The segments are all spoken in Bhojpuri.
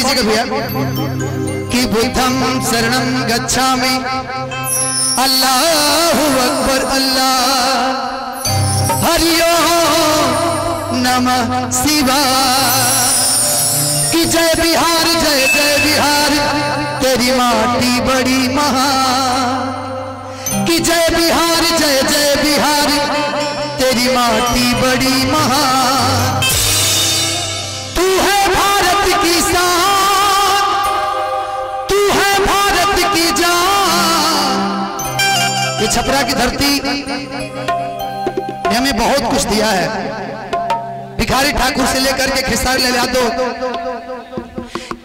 लीजिएगा भैया कि बुद्धं शरणं गच्छामि अल्लाहु अकबर अल्लाह हरि ओम नमः शिवाय। कि जय बिहार जय जय बिहार तेरी माटी बड़ी महान। कि जय बिहार जय जय बिहार तेरी माटी बड़ी महान। तू है भारत की शान, तू है भारत की जान। ये छपरा की धरती ने हमें बहुत कुछ दिया है। भिखारी ठाकुर से लेकर के खेसारी लाल यादव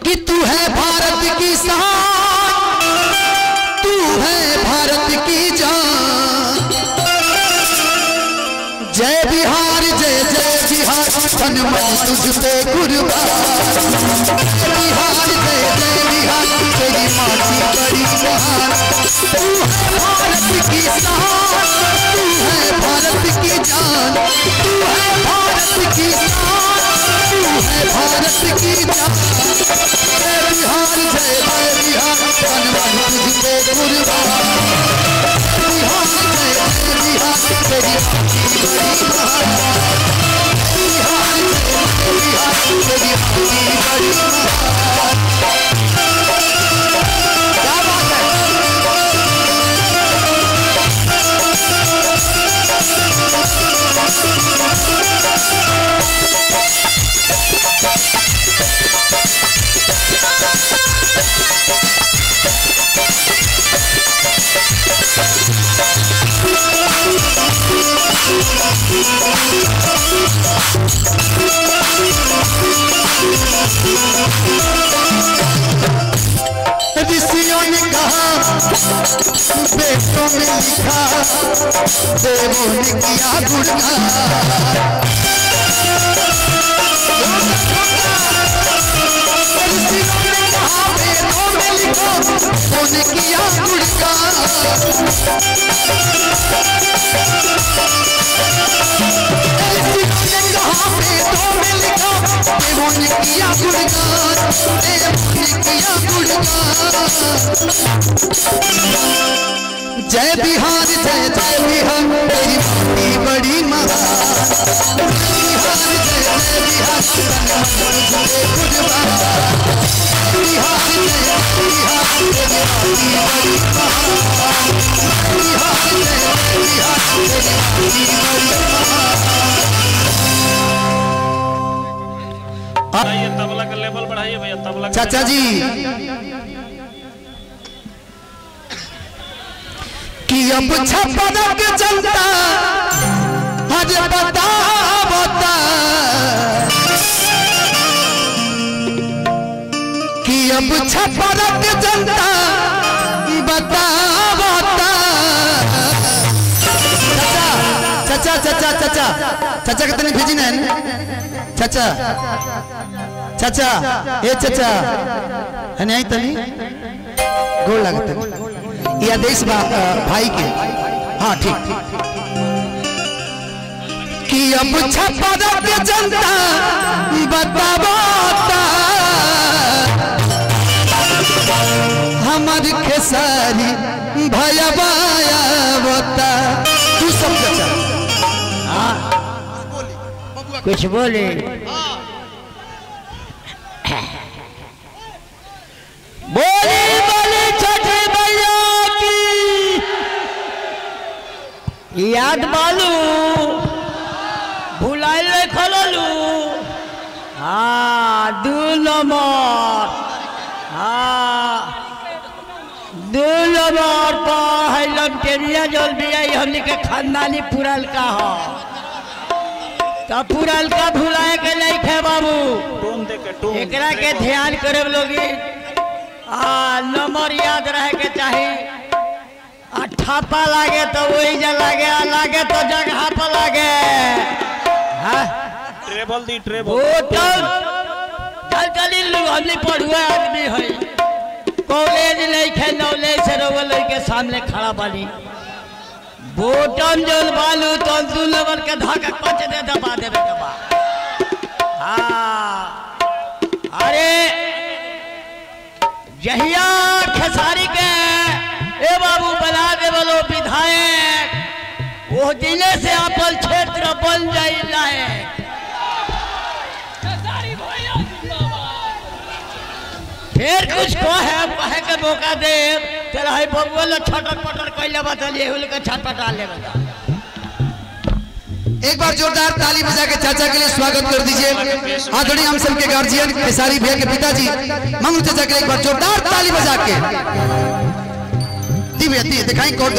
कि तू है भारत की शान, तू है भारत की जान। जय बिहार जय जय बिहार तन मन तुझ पे कुर्बान। बिहार जय जय बिहार तेरी माटी बड़ी महान। तू है भारत की शान, तू है भारत की जान। तू है भारत की शान, तू है भारत की जान। जय बिहार जय जय बिहार तन मन तुझ पे कुर्बान। बिहार जय जय बिहार तेरी माटी बड़ी महान। बिहार जय जय बिहार तेरी माटी बड़ी महान। क्या बात है। ऋषियों ने कहा बेटों में लिखा, देवों ने किया गुणगान। ऋषियों ने कहा बेटों में लिखा, देवों ने किया गुणगान। बेटों में लिखा देवों ने किया गुणगान, देवों ने किया गुणगान। जय बिहार जय जय बिहार तेरी माटी बड़ी महान। बिहार जय जय बिहार तन मन तुझ पे कुर्बान। बिहार जय जय बिहार तेरी माटी बड़ी महान। बिहार जय जय बिहार तेरी माटी बड़ी महान। तबला का लेवल बढ़ाइए भैया, तबला चाचा जी कि अब छपरा के जनता अरे बतावता कि अब छपरा के जनता बतावता। चाचा चाचा चाचा चाचा कितने भेजी ना चाचा चाचा ये चाचा है नहीं तनी गोल लगता ये आदेश भाई के। हाँ ठीक कि अब छपरा के जनता बतावता हमारी खेसारी भयबाया बता। तू सब चाचा कुछ बोले बोली बोली छठी मैया की याद बालू भुलाइल खललू। हाँ 2 नंबर, हाँ 2 नंबर पर है लमटेरिया जल भी आई हमने के खानदानी पुरल का हो तो पुरल का भुलाए के नहीं खे बाबू। एकरा के ध्यान करे लोगी। नंबर याद रहे के चाहिए। ठप्पा लागे तो वही जगह लागे, लागे तो जगह पर लागे। ट्रेबल दी ट्रेबल चल हमने पढ़ुआ आदमी है, कॉलेज नहीं खे नॉलेज से रोवल के सामने खड़ा बानी। बोटम जोन बालू तो 2 नंबर के धाका पच दे दबा देवे के बाद। हाँ अरे जहिया खेसारी के ए बाबू बना दे बोलो विधायक वो दिले से अपन क्षेत्र बन जाई लायक। फिर कुछ कहे के मौका दे तेरा है बबुआ लो छटर पटर कैले बतलिए हुल के छटपटा ले। एक बार जोरदार ताली बजा के चाचा के लिए स्वागत कर दीजिए। आदरणीय हम सब के गार्जियन खेसारी भैया के पिताजी मंगू चाचा के लिए एक बार जोरदार ताली बजा के दिखाई कोर्ट